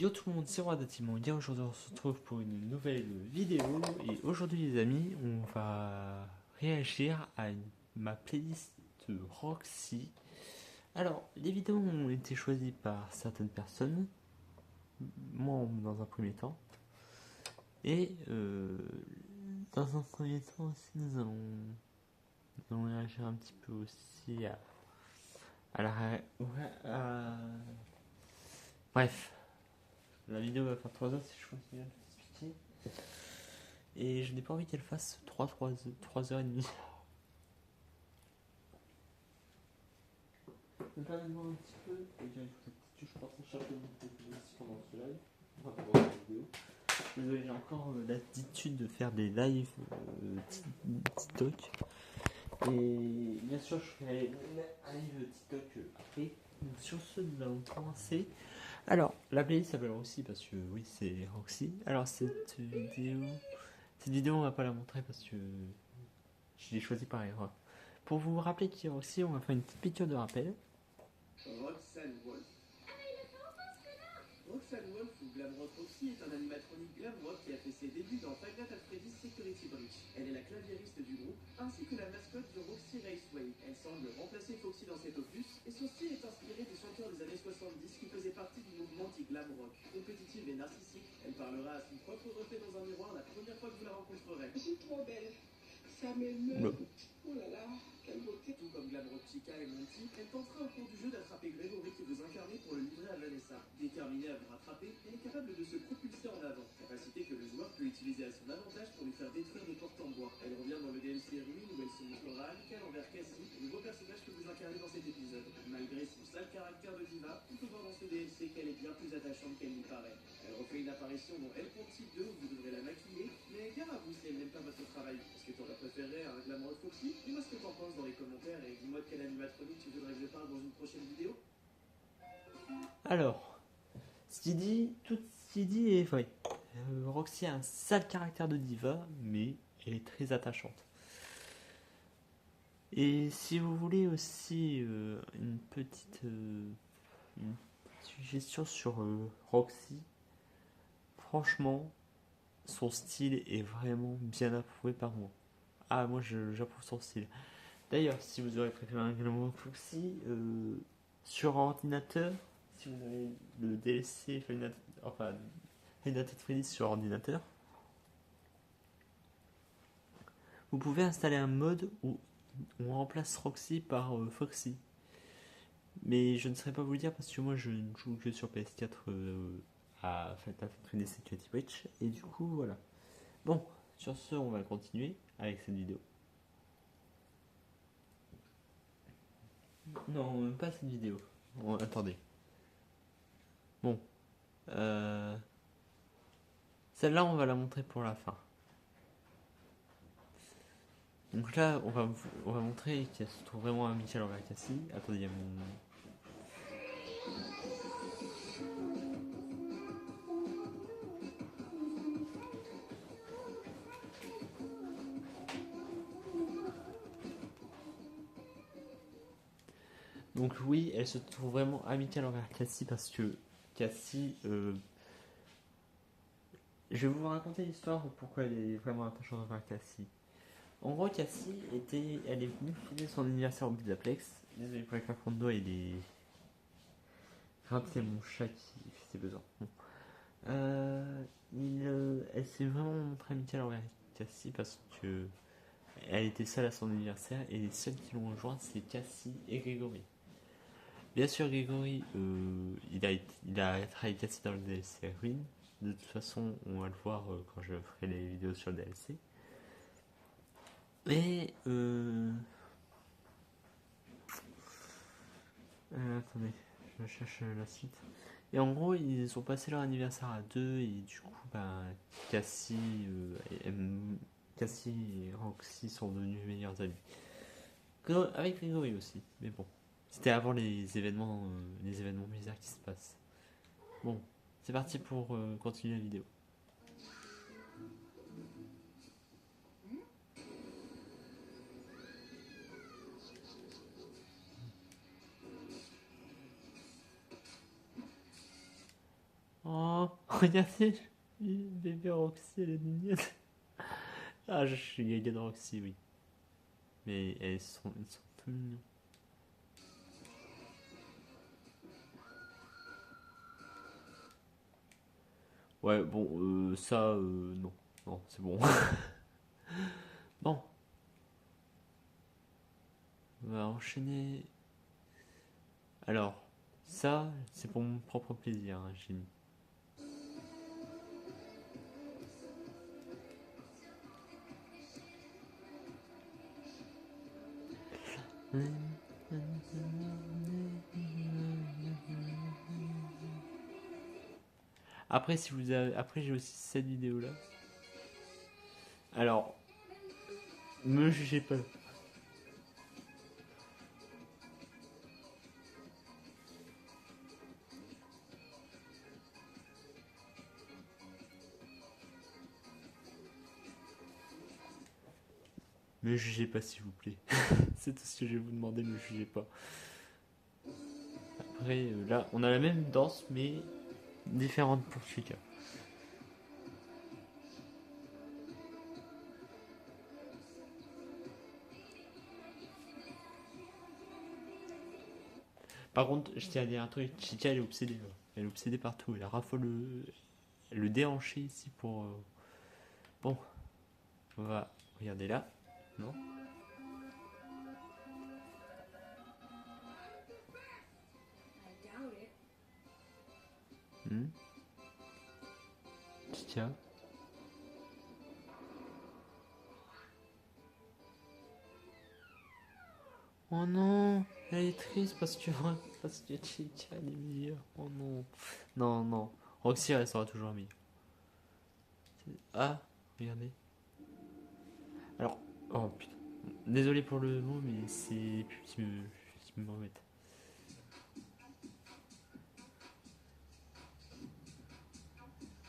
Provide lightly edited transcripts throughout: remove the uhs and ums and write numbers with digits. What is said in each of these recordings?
Yo tout le monde, c'est Roi d'Atiman. Aujourd'hui on se retrouve pour une nouvelle vidéo. Et aujourd'hui les amis, on va réagir à ma playlist Roxy. Alors, les vidéos ont été choisies par certaines personnes, moi dans un premier temps. Et dans un premier temps aussi, nous allons réagir un petit peu aussi à la... Bref, la vidéo va faire 3 heures si je continue à l'expliquer. Et je n'ai pas envie qu'elle fasse 3 heures et demie. Permettez-moi un petit peu, et j'ai une petite touche pour chaque aussi pendant ce live, enfin pendant la vidéo. Désolé, j'ai encore l'attitude de faire des lives TikTok. Et bien sûr, je ferai un live TikTok après. Donc, sur ce, nous allons commencer. Alors, la playlist s'appelle Roxy parce que oui, c'est Roxy. Alors, cette vidéo, on va pas la montrer parce que je l'ai choisie par erreur. Pour vous rappeler qui est Roxy, on va faire une petite piqûre de rappel. Roxane Wolf. Roxane Wolf, ou Glam Rock Roxy, est un animatronique glam rock qui a fait ses débuts dans Five Nights at Freddy's Security Breach. Elle est la claviériste du groupe, ainsi que la mascotte de Roxy Raceway. Elle semble remplacer Foxy dans cet opus, et son style est inspiré des chanteurs des années 70 qui faisaient partie du mouvement dit glam rock. Compétitive et narcissique, elle parlera à son propre reflet dans un miroir la première fois que vous la rencontrerez. Je suis trop belle. Ça m'émeut. Oh là là, quelle beauté. Tout comme Glam Rock Chica et Monty, elle tentera au cours du jeu d'attraper Grégory qui vous incarnez pour le livrer à Vanessa. Déterminée à vous rattraper, elle est capable de se propulser en avant, capacité que le joueur peut utiliser à son avantage pour lui faire détruire des portes en bois. Elle revient dans le DLC Ruin où elle se montrera amicale envers Cassie, le nouveau personnage que vous incarnez dans cet épisode. Malgré son sale caractère de diva, on peut voir dans ce DLC qu'elle est bien plus attachante qu'elle n'y paraît. Elle refait une apparition dans El Ponty 2 où vous devrez la maquiller, mais gare à vous si elle n'aime pas votre travail. Est-ce que tu aurais préféré un Glam Rock Foxy? Dis-moi ce que t'en penses dans les commentaires et dis-moi de quel animatronique tu voudrais que je parle dans une prochaine vidéo. Alors, tout ce qu'il dit est vrai. Roxy a un sale caractère de diva, mais elle est très attachante. Et si vous voulez aussi une petite suggestion sur Roxy, franchement, son style est vraiment bien approuvé par moi. Ah, moi j'approuve son style. D'ailleurs, si vous aurez préféré un Glam Rock Foxy sur ordinateur, si vous avez le DLC Five Nights at Freddy's sur ordinateur, vous pouvez installer un mode où on remplace Roxy par Foxy. Mais je ne saurais pas vous le dire parce que moi je ne joue que sur PS4 à Five Nights at Freddy's Security Breach. Et du coup, voilà. Bon, sur ce, on va continuer avec cette vidéo. Non, même pas cette vidéo. Bon, attendez. Bon. Celle-là, on va la montrer pour la fin. Donc là, on va montrer qu'elle se trouve vraiment amicale envers Cassie. Attendez, il y a mon... Donc oui, elle se trouve vraiment amicale envers Cassie parce que Cassie... Je vais vous raconter l'histoire de pourquoi elle est vraiment attachante envers Cassie. En gros, Cassie elle est venue fêter son anniversaire au Bizaplex. Désolé pour les claquements de doigts et les... C'est mon chat qui fait ses besoins. Bon. Elle s'est vraiment montrée amicale envers Cassie parce que elle était seule à son anniversaire et les seuls qui l'ont rejoint c'est Cassie et Grégory. Bien sûr, Grégory, il a travaillé Cassie dans le DLC Ruin. De toute façon, on va le voir quand je ferai les vidéos sur le DLC. Et attendez, je cherche la suite. Et en gros, ils ont passé leur anniversaire à deux et du coup, Cassie et Roxy sont devenus meilleurs amis. Avec Grégory aussi, mais bon. C'était avant les événements bizarres qui se passent. Bon, c'est parti pour continuer la vidéo. Oh, regardez, bébé Roxy, elle est mignonne. Ah, je suis gaga de Roxy, oui. Mais ils sont tous mignons. Ouais, bon, ça, non. Non, c'est bon. Bon, on va enchaîner. Alors, ça, c'est pour mon propre plaisir, hein, j'ai mis. Après, si vous avez... Après, j'ai aussi cette vidéo là. Alors, me jugez pas. Me jugez pas, s'il vous plaît. C'est tout ce que je vais vous demander, me jugez pas. Après, là, on a la même danse, mais différente pour chacun. Par contre, je tiens à dire un truc, Chica elle est obsédée. Là. Elle est obsédée partout. Elle raffole le déhanché ici pour. Bon, on va regarder là. Non. Chica. Oh non, elle est triste parce que Chica elle est meilleure. Oh non. Non, non. Roxy elle sera toujours meilleure. Ah, regardez. Alors, oh putain. Désolé pour le mot, mais c'est les pubs qui me remettent.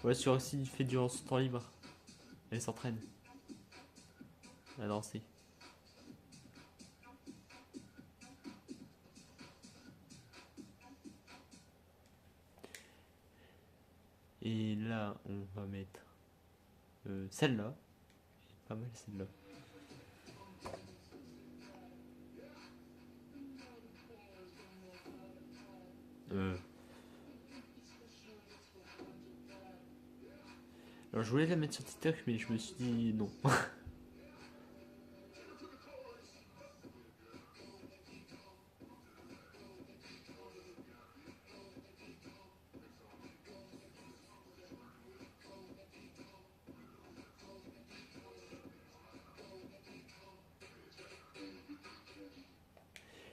Ouais, sur Roxy, il fait durant son temps libre. Elle s'entraîne à danser. Et là, on va mettre celle-là. Pas mal celle-là. Alors je voulais la mettre sur TikTok, mais je me suis dit non.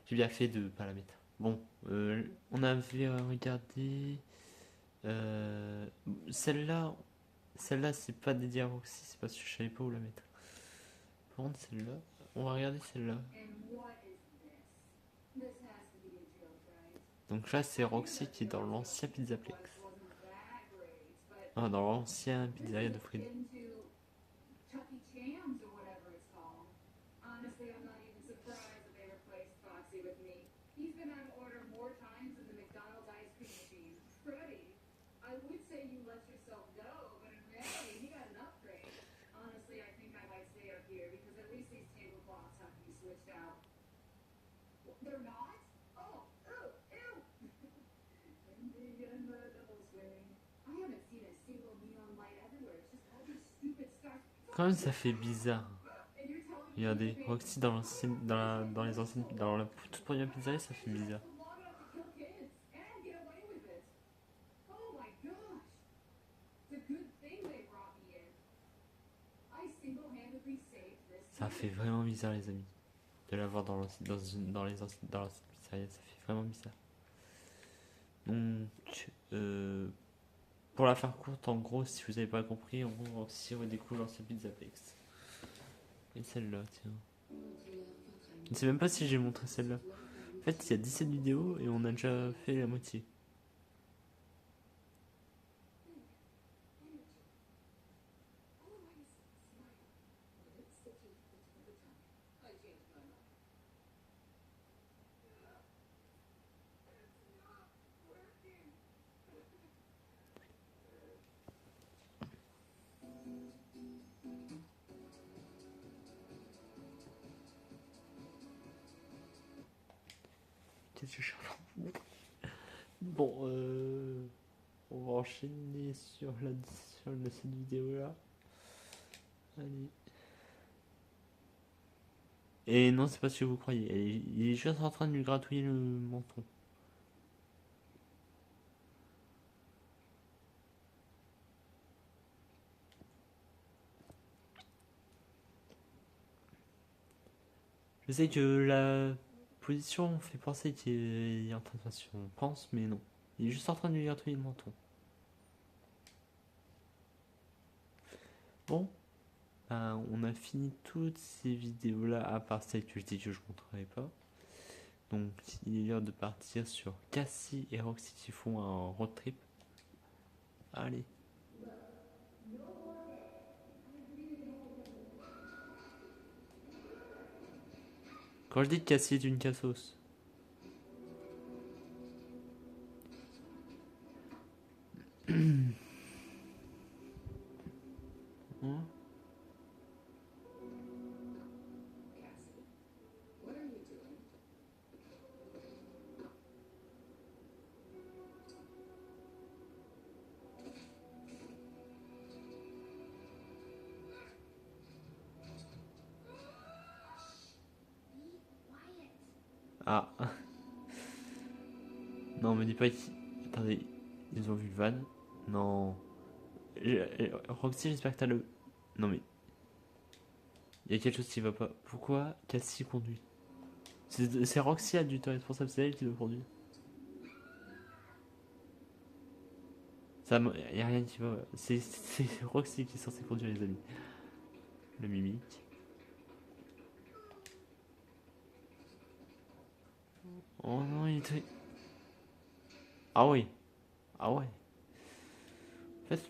J'ai bien fait de pas la mettre. Bon, on avait regardé celle-là. Celle-là, c'est pas dédié à Roxy, c'est parce que je savais pas où la mettre. Par contre, celle-là, on va regarder celle-là. Donc là, c'est Roxy qui est dans l'ancien Pizzaplex. Ah, dans l'ancien pizzeria de Fred. Quand même, ça fait bizarre. Regardez, Roxy dans la toute première pizzeria, ça fait bizarre. Ça fait vraiment bizarre, les amis, de l'avoir dans les pizzeria, ça fait vraiment bizarre. Donc, pour la faire courte, en gros, si vous n'avez pas compris, en gros, Roxy redécouvre l'ancien Pizzaplex. Et celle-là, tiens. Je ne sais même pas si j'ai montré celle-là. En fait, il y a 17 vidéos et on a déjà fait la moitié. Qu'est-ce que je suis en train de montrer? Bon, on va enchaîner sur cette vidéo là. Allez. Et non, c'est pas ce que vous croyez. Il est juste en train de lui gratouiller le menton. Je sais que la position fait penser qu'il est en train de faire ce qu'on pense, mais non. Il est juste en train de lui gratouiller le menton. Bon, ben, on a fini toutes ces vidéos là, à part celle que je dis que je ne montrerai pas. Donc il est l'heure de partir sur Cassie et Roxy qui font un road trip. Allez. Quand je dis que Cassie est une cassos. Hein? Cassie, what are you doing? Ah. Non, me dis pas qu'ils... Attendez, ils ont vu le van? Non. Roxy, j'espère que t'as le... Non mais... Il y a quelque chose qui va pas. Pourquoi Cassie conduit? C'est Roxy adulte responsable, c'est elle qui doit conduire. Il y a rien qui va. C'est Roxy qui est censé conduire, les amis. Le mimique. Oh non, il était... Ah oui. Ah ouais. En fait,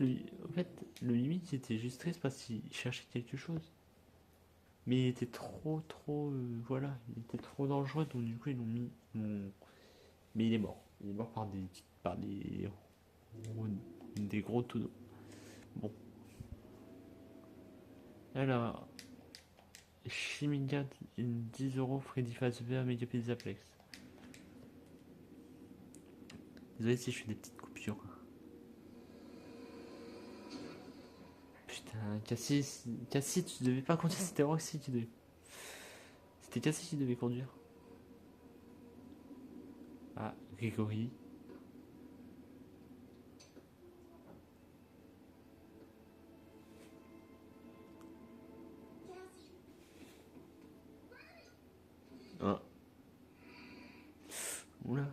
le mimique était juste triste parce qu'il cherchait quelque chose. Mais il était trop... voilà, il était trop dangereux, donc du coup ils l'ont mis... Mais il est mort. Il est mort par des gros tonneaux. Bon. Alors... Chimiga 10 €, Freddy Fazbear, Megapizaplex. Désolé si je fais des petites coupures. Putain, Cassie, tu devais pas conduire, c'était Roxy qui devait. C'était Cassie qui devait conduire. Ah, Grégory. Ah. Oula.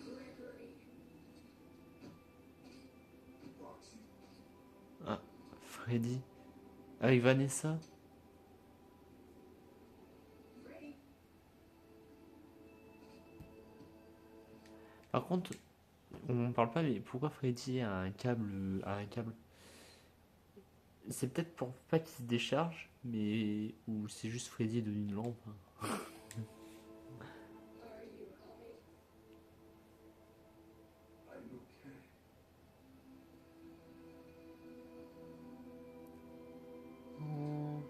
Gregory. Ah, Freddy. Avec Vanessa. Freddy. Par contre, on parle pas, mais pourquoi Freddy a un câble, C'est peut-être pour pas qu'il se décharge, mais ou c'est juste Freddy est devenu une lampe. Are you high? I'm okay. Oh,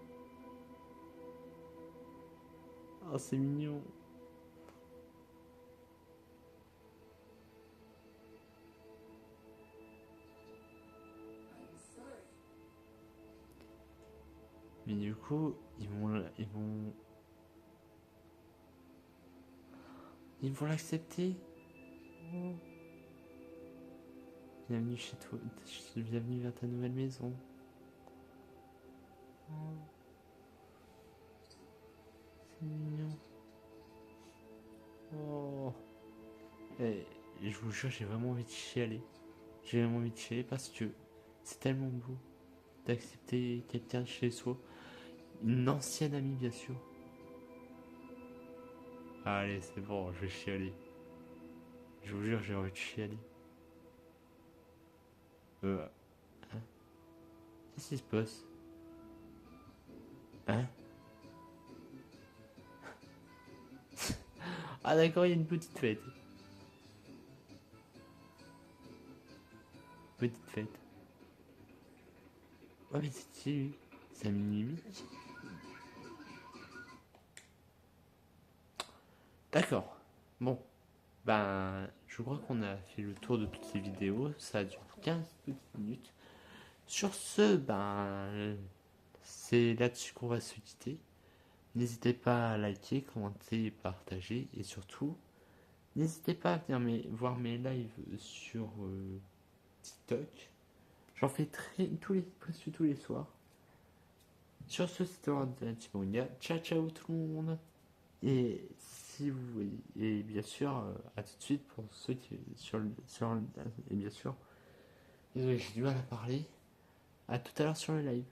oh c'est mignon. I'm sorry. Mais du coup, ils vont l'accepter. Oh. Bienvenue chez toi, bienvenue vers ta nouvelle maison. Oh. C'est mignon. Oh. Et je vous jure, j'ai vraiment envie de chialer. J'ai vraiment envie de chialer parce que c'est tellement beau d'accepter quelqu'un chez soi. Une ancienne amie, bien sûr. Allez, c'est bon, je vais chialer. Je vous jure, j'ai envie de chialer. Hein? Qu'est-ce qui se passe? Hein? Ah d'accord, il y a une petite fête. petite fête. Ouais, mais c'est qui lui? C'est un mini. D'accord. Bon. Ben, je crois qu'on a fait le tour de toutes ces vidéos. Ça dure 15 petites minutes. Sur ce, ben, c'est là-dessus qu'on va se quitter. N'hésitez pas à liker, commenter, partager. Et surtout, n'hésitez pas à venir voir mes lives sur TikTok. J'en fais presque tous les soirs. Sur ce, c'était Manga. Ciao, ciao tout le monde. Et si vous voulez, et bien sûr, à tout de suite pour ceux qui et bien sûr, désolé, j'ai du mal à parler. À tout à l'heure sur le live.